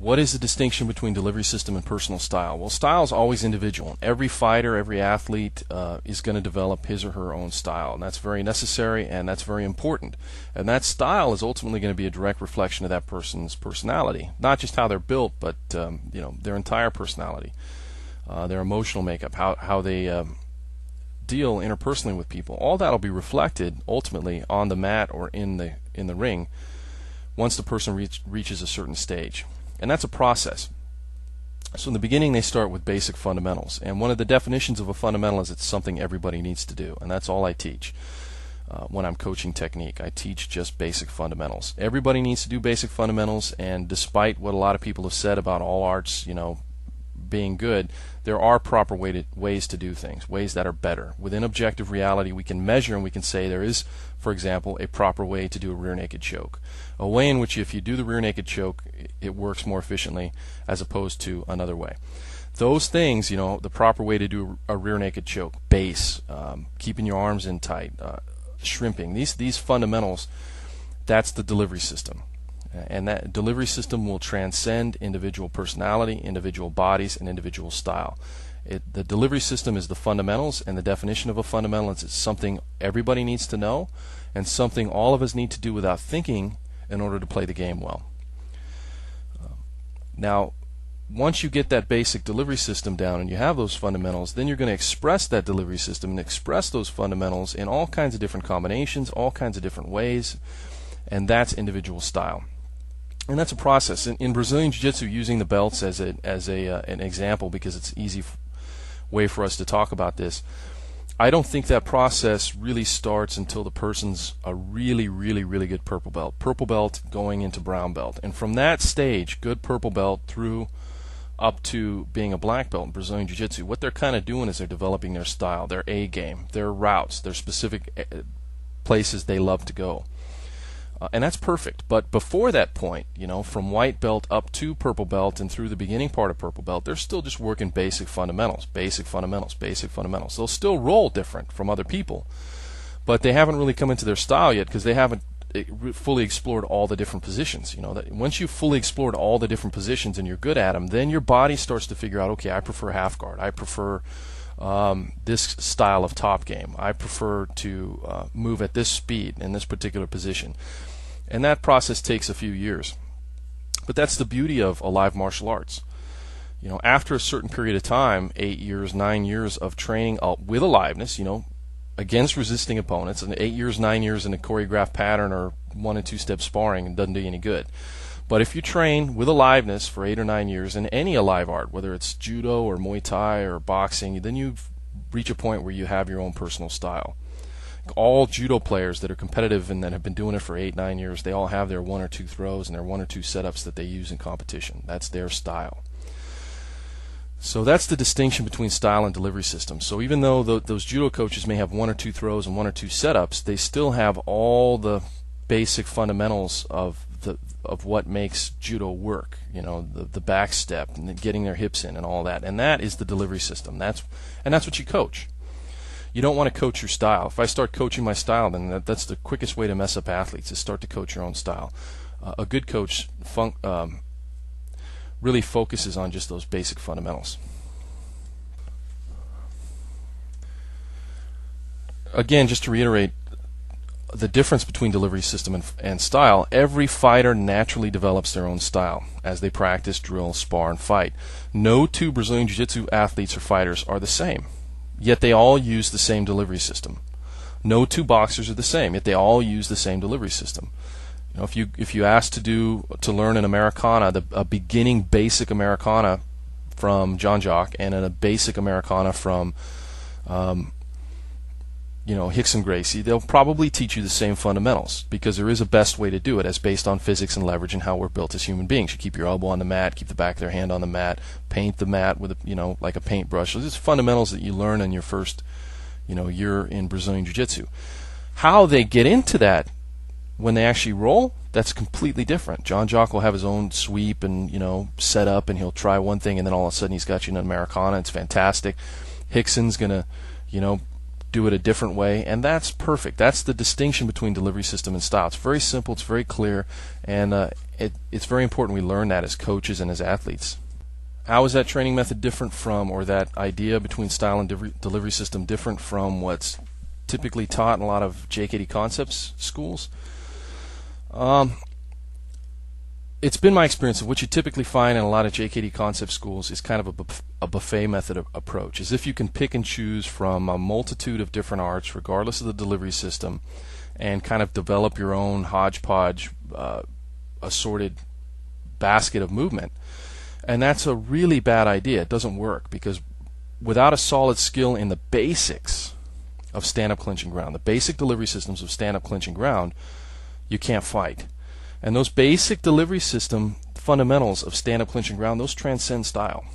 What is the distinction between delivery system and personal style? Well, style is always individual. Every fighter, every athlete is going to develop his or her own style, and that's very necessary and that's very important. And that style is ultimately going to be a direct reflection of that person's personality, not just how they're built, but their entire personality, their emotional makeup, how they deal interpersonally with people. All that will be reflected ultimately on the mat or in the ring once the person reaches a certain stage. And that's a process. So in the beginning they start with basic fundamentals, and one of the definitions of a fundamental is it's something everybody needs to do, and that's all I teach when I'm coaching technique. I teach just basic fundamentals. Everybody needs to do basic fundamentals, and despite what a lot of people have said about all arts, being good, there are proper ways to do things, ways that are better. Within objective reality, we can measure and we can say there is, for example, a proper way to do a rear naked choke. A way in which if you do the rear naked choke, it works more efficiently as opposed to another way. Those things, the proper way to do a rear naked choke, base, keeping your arms in tight, shrimping, these fundamentals, that's the delivery system. And that delivery system will transcend individual personality, individual bodies, and individual style. The delivery system is the fundamentals, and the definition of a fundamental is it's something everybody needs to know and something all of us need to do without thinking in order to play the game well. Now, once you get that basic delivery system down and you have those fundamentals, then you're going to express that delivery system and express those fundamentals in all kinds of different combinations, all kinds of different ways, and that's individual style. And that's a process. In Brazilian Jiu-Jitsu, using the belts as an example because it's an easy way for us to talk about this, I don't think that process really starts until the person's a really, really, really good purple belt. Purple belt going into brown belt. And from that stage, good purple belt through up to being a black belt in Brazilian Jiu-Jitsu, what they're kind of doing is they're developing their style, their A game, their routes, their specific places they love to go. And that's perfect. But before that point, from white belt up to purple belt and through the beginning part of purple belt, they're still just working basic fundamentals, basic fundamentals, basic fundamentals. They'll still roll different from other people, but they haven't really come into their style yet because they haven't fully explored all the different positions. That once you've fully explored all the different positions and you're good at them, then your body starts to figure out, okay, I prefer half guard. I prefer this style of top game. I prefer to move at this speed in this particular position. And that process takes a few years. But that's the beauty of alive martial arts. After a certain period of time, 8 years, 9 years of training with aliveness, against resisting opponents, and 8 years, 9 years in a choreographed pattern or 1 and 2 step sparring, it doesn't do you any good. But if you train with aliveness for 8 or 9 years in any alive art, whether it's judo or Muay Thai or boxing, then you reach a point where you have your own personal style. All judo players that are competitive and that have been doing it for 8, 9 years, they all have their 1 or 2 throws and their 1 or 2 setups that they use in competition. That's their style. So that's the distinction between style and delivery system. So even though those judo coaches may have 1 or 2 throws and 1 or 2 setups, they still have all the basic fundamentals of what makes judo work. The back step and getting their hips in and all that. And that is the delivery system. That's what you coach. You don't want to coach your style. If I start coaching my style, then that's the quickest way to mess up athletes, is start to coach your own style. A good coach really focuses on just those basic fundamentals. Again, just to reiterate, the difference between delivery system and style, every fighter naturally develops their own style as they practice, drill, spar, and fight. No two Brazilian Jiu-Jitsu athletes or fighters are the same, yet they all use the same delivery system. No two boxers are the same, yet they all use the same delivery system. If you ask to learn an Americana, a beginning basic Americana from Jean-Jacques and a basic Americana from Hickson Gracie, they'll probably teach you the same fundamentals because there is a best way to do it as based on physics and leverage and how we're built as human beings. You keep your elbow on the mat, keep the back of their hand on the mat, paint the mat with like a paintbrush. So these are fundamentals that you learn in your first year in Brazilian Jiu-Jitsu. How they get into that when they actually roll, that's completely different. Jean-Jacques will have his own sweep and set up, and he'll try one thing, and then all of a sudden he's got you in an Americana. It's fantastic. Hickson's gonna do it a different way, and that's perfect. That's the distinction between delivery system and style. It's very simple, it's very clear, and it's very important we learn that as coaches and as athletes. How is that training method different from, or that idea between style and delivery system different from what's typically taught in a lot of JKD concepts schools? It's been my experience that what you typically find in a lot of JKD concept schools is kind of a buffet method approach, as if you can pick and choose from a multitude of different arts regardless of the delivery system and kind of develop your own hodgepodge assorted basket of movement. And that's a really bad idea. It doesn't work, because without a solid skill in the basics of stand-up clinch and ground, the basic delivery systems of stand-up clinch and ground, you can't fight. And those basic delivery system fundamentals of stand-up clinch and ground, those transcend style.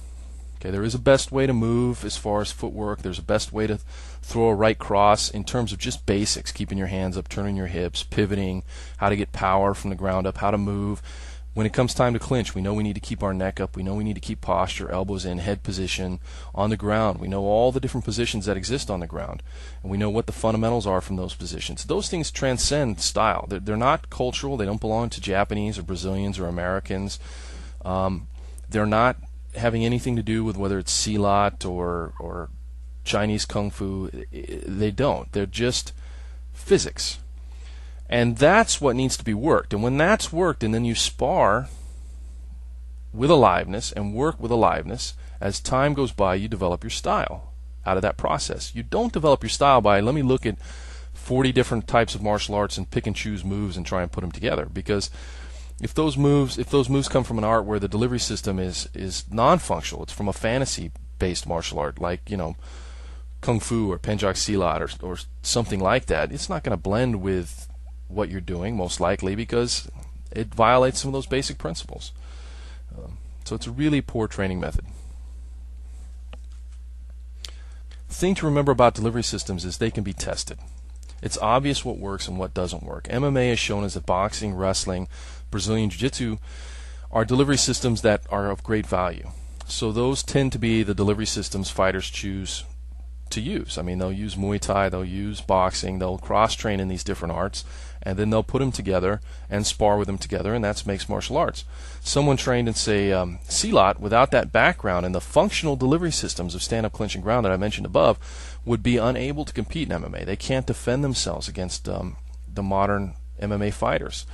Okay, there is a best way to move as far as footwork. There's a best way to throw a right cross in terms of just basics, keeping your hands up, turning your hips, pivoting, how to get power from the ground up, how to move. When it comes time to clinch, we know we need to keep our neck up. We know we need to keep posture, elbows in, head position on the ground. We know all the different positions that exist on the ground, and we know what the fundamentals are from those positions. Those things transcend style. They're not cultural. They don't belong to Japanese or Brazilians or Americans. They're not having anything to do with whether it's silat or Chinese kung fu. They don't. They're just physics. And that's what needs to be worked. And when that's worked, and then you spar with aliveness and work with aliveness, as time goes by, you develop your style out of that process. You don't develop your style by, let me look at 40 different types of martial arts and pick and choose moves and try and put them together. Because if those moves come from an art where the delivery system is non-functional, it's from a fantasy-based martial art, like, kung fu or pencak silat or something like that, it's not going to blend with what you're doing, most likely, because it violates some of those basic principles. So it's a really poor training method. The thing to remember about delivery systems is they can be tested. It's obvious what works and what doesn't work. MMA has shown us that boxing, wrestling, Brazilian Jiu-Jitsu are delivery systems that are of great value. So those tend to be the delivery systems fighters choose to use. I mean, they'll use Muay Thai, they'll use boxing, they'll cross-train in these different arts, and then they'll put them together and spar with them together, and that's mixed martial arts. Someone trained in, say, silat, without that background and the functional delivery systems of stand-up clinch and ground that I mentioned above, would be unable to compete in MMA. They can't defend themselves against the modern MMA fighters.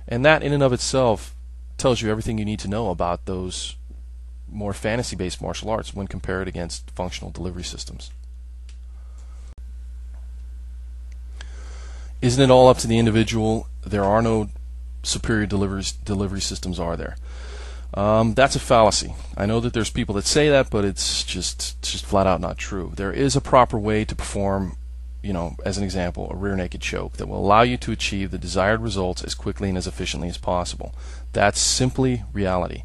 And that in and of itself tells you everything you need to know about those more fantasy-based martial arts when compared against functional delivery systems. Isn't it all up to the individual? There are no superior delivery systems, are there? That's a fallacy. I know that there's people that say that, but it's just flat out not true. There is a proper way to perform, as an example, a rear naked choke that will allow you to achieve the desired results as quickly and as efficiently as possible. That's simply reality.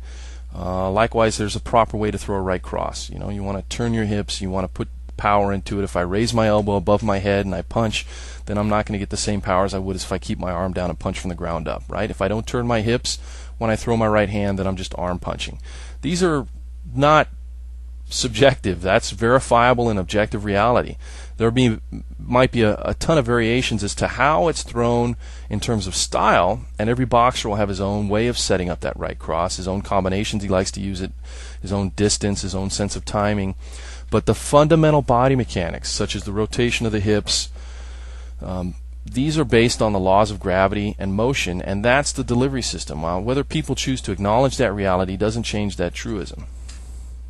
Likewise, there's a proper way to throw a right cross. You want to turn your hips, you want to put power into it. If I raise my elbow above my head and I punch, then I'm not going to get the same power as I would if I keep my arm down and punch from the ground up, right? If I don't turn my hips when I throw my right hand, then I'm just arm punching. These are not subjective. That's verifiable in objective reality. There might be a ton of variations as to how it's thrown in terms of style, and every boxer will have his own way of setting up that right cross, his own combinations he likes to use it, his own distance, his own sense of timing. But the fundamental body mechanics, such as the rotation of the hips, these are based on the laws of gravity and motion, and that's the delivery system. Whether people choose to acknowledge that reality doesn't change that truism.